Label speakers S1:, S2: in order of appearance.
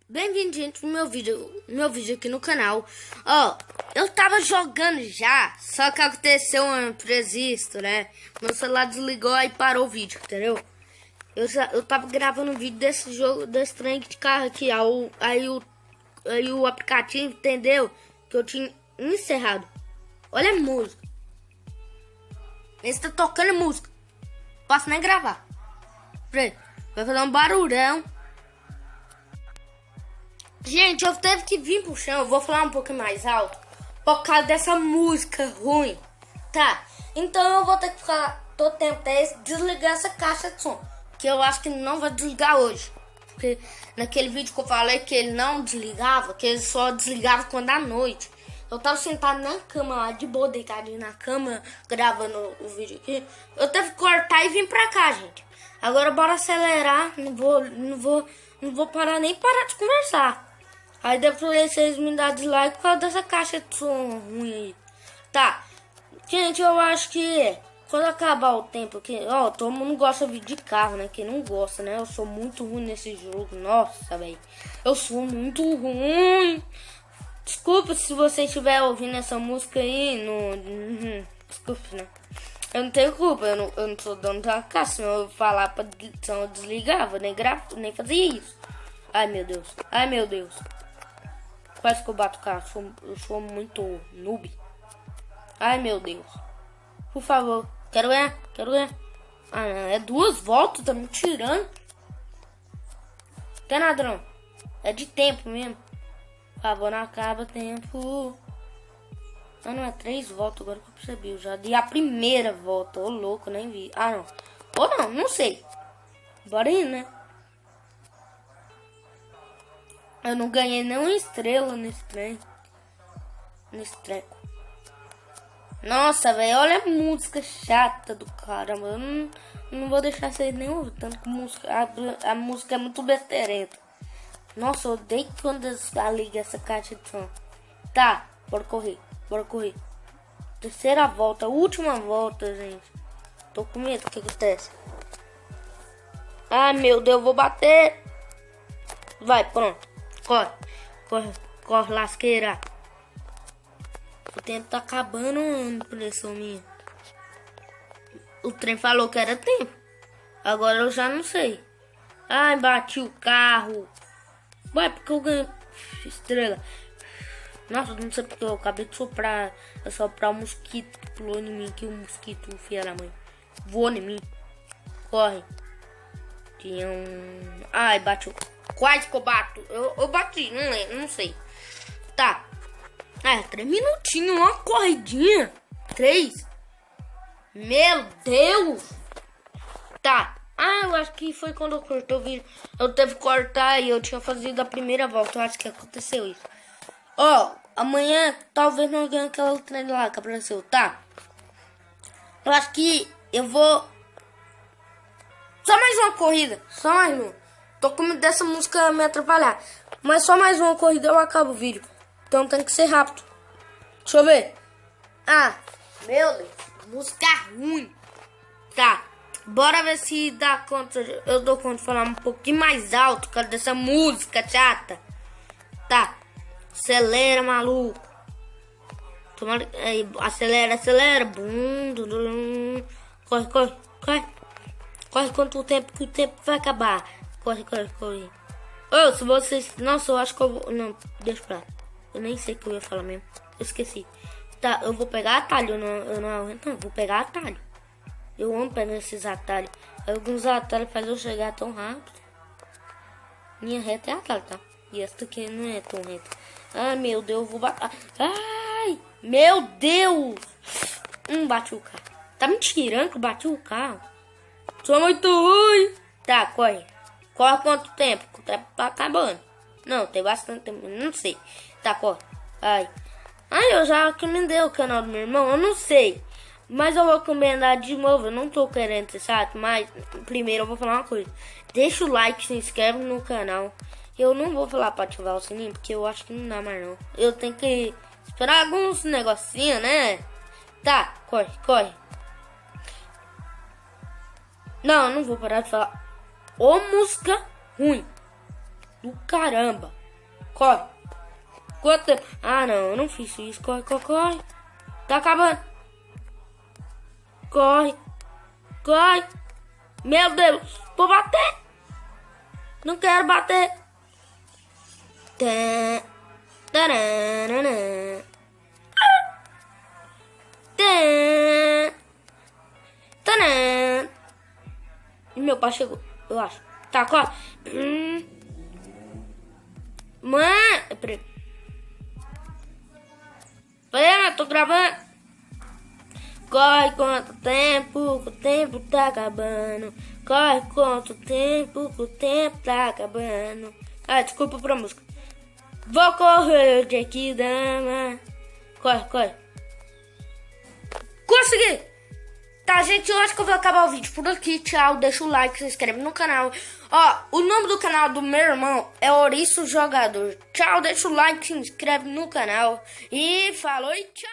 S1: Bem-vindo, gente, no meu vídeo aqui no canal. Ó, eu tava jogando já, só que aconteceu um imprevisto, né? Meu celular desligou e parou o vídeo, entendeu? Eu tava gravando um vídeo desse jogo, desse trem de carro aqui, aí o aplicativo entendeu que eu tinha encerrado. Olha a música. Esse tá tocando música. Posso nem gravar. Vai fazer um barulhão. Gente, eu teve que vir pro chão. Eu vou falar um pouco mais alto por causa dessa música ruim. Tá, então eu vou ter que ficar todo tempo até desligar essa caixa de som, que eu acho que não vai desligar hoje. Porque naquele vídeo que eu falei que ele não desligava, que ele só desligava quando à noite. Eu tava sentado na cama lá, de boa, deitadinho na cama, gravando o vídeo aqui. Eu teve que cortar e vir pra cá, gente. Agora bora acelerar. Não vou parar nem parar de conversar. Aí depois vocês me dão dislike por causa dessa caixa de som ruim aí. Tá. Gente, eu acho que quando acabar o tempo aqui, ó, todo mundo gosta de vídeo de carro, né? Quem não gosta, né? Eu sou muito ruim nesse jogo. Nossa, velho. Eu sou muito ruim. Desculpa se você estiver ouvindo essa música aí. Desculpa, né? Eu não tenho culpa. Eu não sou dono da casa. Se eu falar pra eu desligava, nem fazia isso. Ai, meu Deus. Ai, meu Deus. Quase que eu bato o carro. Eu sou muito noob. Ai, meu Deus. Por favor. Quero ganhar. Ah, não. É 2 voltas. Tá me tirando. Tem nada, não. É de tempo mesmo. Por favor, não acaba tempo. Ah, não. É 3 voltas. Agora que eu percebi. Eu já dei a primeira volta. Ô, louco. Nem vi. Ah, não. Ou não. Não sei. Bora ir, né? Eu não ganhei nenhuma estrela nesse trem. Nesse treco. Nossa, velho. Olha a música chata do caramba. Eu não vou deixar vocês nem ouvir. Tanto que a música é muito besteirenta. Nossa, eu odeio quando liga essa caixa de som. Tá, bora correr. Terceira volta. Última volta, gente. Tô com medo. O que acontece? Ai, meu Deus. Eu vou bater. Vai, pronto. Corre, lasqueira. O tempo tá acabando, impressão minha. O trem falou que era tempo. Agora eu já não sei. Ai, bati o carro. Vai, porque eu ganhei estrela. Nossa, não sei porque eu acabei de soprar. Eu soprar o mosquito que pulou em mim. Que o mosquito, filha da mãe, voou em mim. Corre. Tinha um... Ai, bati o... Quase que eu bato. Eu bati, não lembro, não sei. Tá. 3 minutinhos, uma corridinha. 3. Meu Deus. Tá. Eu acho que foi quando eu cortei o vídeo. Eu teve que cortar e eu tinha fazido a primeira volta. Eu acho que aconteceu isso. Ó, amanhã talvez não ganhe aquela trem lá que apareceu, tá? Eu acho que eu vou... Só mais uma corrida. Só mais uma. Tô com medo dessa música me atrapalhar. Mas só mais uma corrida eu acabo o vídeo. Então tem que ser rápido. Deixa eu ver. Meu Deus. Música ruim. Tá. Bora ver se dá conta. Eu dou conta de falar um pouquinho mais alto por causa dessa música chata. Tá. Acelera, maluco. Acelera. Bum. Corre quanto tempo que o tempo vai acabar. Corre. Se vocês... Nossa, eu acho que eu vou... Não, deixa pra lá. Eu nem sei o que eu ia falar mesmo. Eu esqueci. Tá, eu vou pegar atalho. Eu não vou pegar atalho. Eu amo pegar esses atalhos. Alguns atalhos fazem eu chegar tão rápido. Minha reta é atalho, tá? E essa daqui não é tão reta. Ai, meu Deus, eu vou bater. Ai, meu Deus. Bati o carro. Tá me tirando que eu bati o carro? Sou muito ruim. Tá, corre. Corre quanto tempo? O tempo tá acabando. Não, tem bastante tempo. Não sei. Tá, corre. Ai, eu já recomendei o canal do meu irmão. Eu não sei. Mas eu vou recomendar de novo. Eu não tô querendo ser chato. Mas primeiro eu vou falar uma coisa. Deixa o like, se inscreve no canal. Eu não vou falar pra ativar o sininho, porque eu acho que não dá mais não. Eu tenho que esperar alguns negocinhos, né? Tá, corre. Não vou parar de falar. Ô, música ruim. do caramba. Corre. Quanto tempo? Ah, não, eu não fiz isso. Corre, corre, corre. Tá acabando. Corre. Corre. Meu Deus. Vou bater. Não quero bater. Tã, taranana. Tã, taran. E meu pai chegou, eu acho. Tá, corre. Mãe. Peraí. Peraí, eu tô gravando. Corre quanto tempo, que o tempo tá acabando. Corre quanto tempo, que o tempo tá acabando. Ah, desculpa pra música. Vou correr de aqui, dama. Corre, corre. Consegui! Tá, gente, eu acho que eu vou acabar o vídeo por aqui. Tchau, deixa o like, se inscreve no canal. Ó, o nome do canal do meu irmão é Ouriço Jogador. Tchau, deixa o like, se inscreve no canal. E falou e tchau!